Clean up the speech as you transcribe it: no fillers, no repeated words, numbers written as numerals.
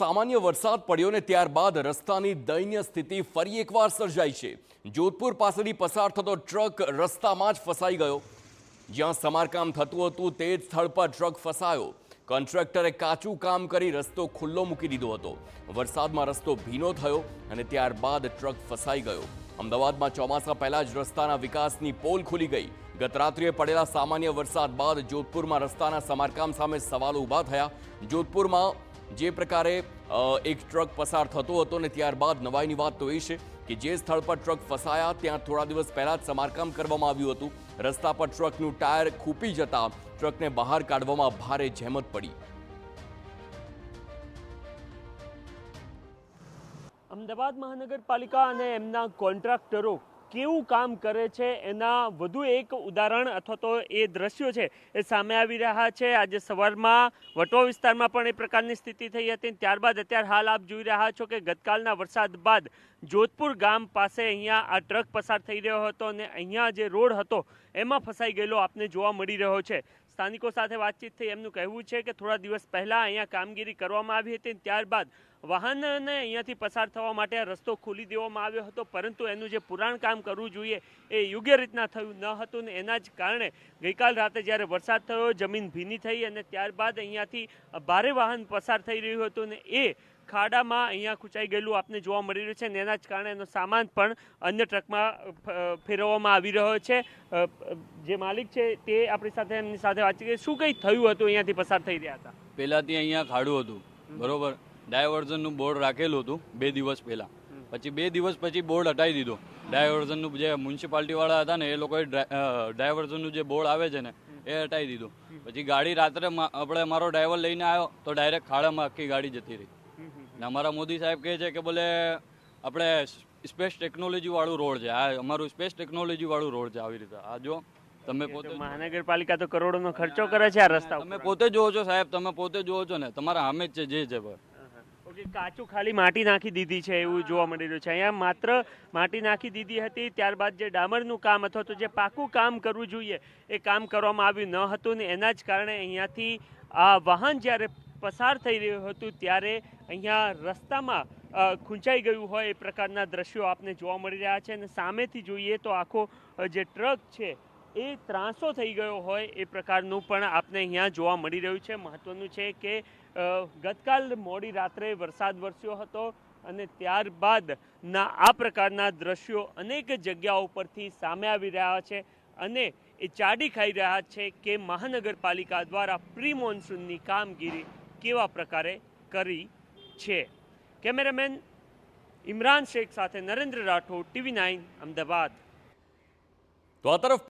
સામાન્ય વરસાદ પડ્યો ને ત્યારબાદ રસ્તાની દયનીય સ્થિતિ ફરી એકવાર સર્જાઈ છે। જોધપુર પાસેથી પસાર થતો ટ્રક રસ્તામાં જ ફસાઈ ગયો। જ્યાં સમારકામ થતું હતું તે જ સ્થળ પર ટ્રક ફસાયો। કોન્ટ્રાક્ટરે કાચું કામ કરી રસ્તો ખુલ્લો મૂકી દીધો હતો। વરસાદમાં રસ્તો ભીનો થયો અને ત્યારબાદ ટ્રક ફસાઈ ગયો। અમદાવાદમાં ચોમાસા પહેલા જ રસ્તાના વિકાસની પોલ ખુલી ગઈ। ગત રાત્રિએ પડેલા સામાન્ય વરસાદ બાદ જોધપુરમાં રસ્તાના સમારકામ સામે સવાલો ઊભા થયા। જોધપુરમાં જે પ્રકારે એક ટ્રક પસાર થતો હતો ને ત્યારબાદ નવાઈની વાત તો એ છે કે જે સ્થળ પર ટ્રક ફસાયા ત્યાં થોડા દિવસ પહેલા જ સમારકામ કરવામાં આવ્યું હતું। રસ્તા પર ટ્રકનું ટાયર ખૂપી જતા ટ્રકને બહાર કાઢવામાં ભારે જહેમત પડી। અમદાવાદ મહાનગરપાલિકા અને એમના કોન્ટ્રાક્ટરો કેવું કામ કરે છે એના વધુ એક ઉદાહરણ અથવા તો એ દ્રશ્યો છે એ સામે આવી રહ્યા છે। આજે સવારમાં વટવા વિસ્તારમાં પણ એ પ્રકારની સ્થિતિ થઈ હતી। ત્યારબાદ અત્યારે હાલ આપ જોઈ રહ્યા છો કે ગતકાલના વરસાદ બાદ જોધપુર ગામ પાસે અહીંયા આ ટ્રક પસાર થઈ રહ્યો હતો અને અહીંયા જે રોડ હતો એમાં ફસાઈ ગયેલો આપને જોવા મળી રહ્યો છે। સ્થાનિકો સાથે વાતચીત થઈ એમનું કહેવું છે કે થોડા દિવસ પહેલાં અહીંયા કામગીરી કરવામાં આવી હતી। ત્યારબાદ વાહનને અહીંયાથી પસાર થવા માટે આ રસ્તો ખોલી દેવામાં આવ્યો હતો, પરંતુ એનું જે પુરાણ કામ કરવું જોઈએ એ યોગ્ય રીતના થયું ન હતું ને એના જ કારણે ગઈકાલ રાતે જ્યારે વરસાદ થયો જમીન ભીની થઈ અને ત્યારબાદ અહીંયાથી ભારે વાહન પસાર થઈ રહ્યું હતું ને એ ખાડામાં અહીંયા ખૂંચાઈ ગયેલું આપને જોવા મળી રહ્યું છે ને એના જ કારણે એનો સામાન પણ અન્ય ટ્રકમાં ફેરવવામાં આવી રહ્યો છે। જે માલિક છે તે આપણી સાથે એમની સાથે વાતચીત કરી શું કંઈ થયું હતું અહીંયાથી પસાર થઈ રહ્યા હતા? પહેલાંથી અહીંયા ખાડું હતું, બરોબર, ડાયવર્ઝનનું બોર્ડ રાખેલું હતું 2 દિવસ પહેલાં, પછી 2 દિવસ પછી બોર્ડ હટાવી દીધો। ડાયવર્ઝનનું જે મ્યુનિસિપાલિટીવાળા હતા ને એ લોકોએ ડાયવર્ઝનનું જે બોર્ડ આવે છે ને એ હટાવી દીધું। પછી ગાડી રાત્રે આપણે મારો ડ્રાઈવર લઈને આવ્યો તો ડાયરેક્ટ ખાડામાં આખી ગાડી જતી રહી। ને અમારા મોદી સાહેબ કહે છે કે બોલે આપણે સ્પેસ ટેકનોલોજીવાળું રોડ છે, આ અમારું સ્પેસ ટેકનોલોજીવાળું રોડ છે। આવી રીતે આ જો તમે પોતે મહાનગરપાલિકા તો કરોડોનો ખર્ચો કરે છે આ રસ્તા તમે પોતે જોવો છો સાહેબ, તમે પોતે જોવો છો ને, તમારા સામે જ છે જે છે। ઓકે, કાચું ખાલી માટી નાખી દીધી છે એવું જોવા મળી રહ્યું છે। અહીંયા માત્ર માટી નાખી દીધી હતી, ત્યારબાદ જે ડામરનું કામ અથવા તો જે પાકું કામ કરવું જોઈએ એ કામ કરવામાં આવ્યું ન હતું ને એના જ કારણે અહીંયાથી આ વાહન જ્યારે પસાર થઈ રહ્યું હતું ત્યારે અહીંયા રસ્તામાં ખૂંચાઈ ગયું હોય એ પ્રકારના દ્રશ્યો આપને જોવા મળી રહ્યા છે અને સામેથી જોઈએ તો આખો જે ટ્રક છે એ ત્રાંસો થઈ ગયો હોય એ પ્રકારનું પણ આપને અહીંયા જોવા મળી રહ્યું છે। મહત્વનું છે કે ગતકાલ મોડી રાત્રે વરસાદ વરસ્યો હતો અને ત્યારબાદના આ પ્રકારના દ્રશ્યો અનેક જગ્યાઓ પરથી સામે આવી રહ્યા છે અને એ ચાડી ખાઈ રહ્યા છે કે મહાનગરપાલિકા દ્વારા પ્રી મોન્સૂનની કામગીરી કેવા પ્રકારે કરી છે। કેમેરામેન ઇમરાન શેખ સાથે નરેન્દ્ર રાઠોડ, TV9 અમદાવાદ। તો આ તરફ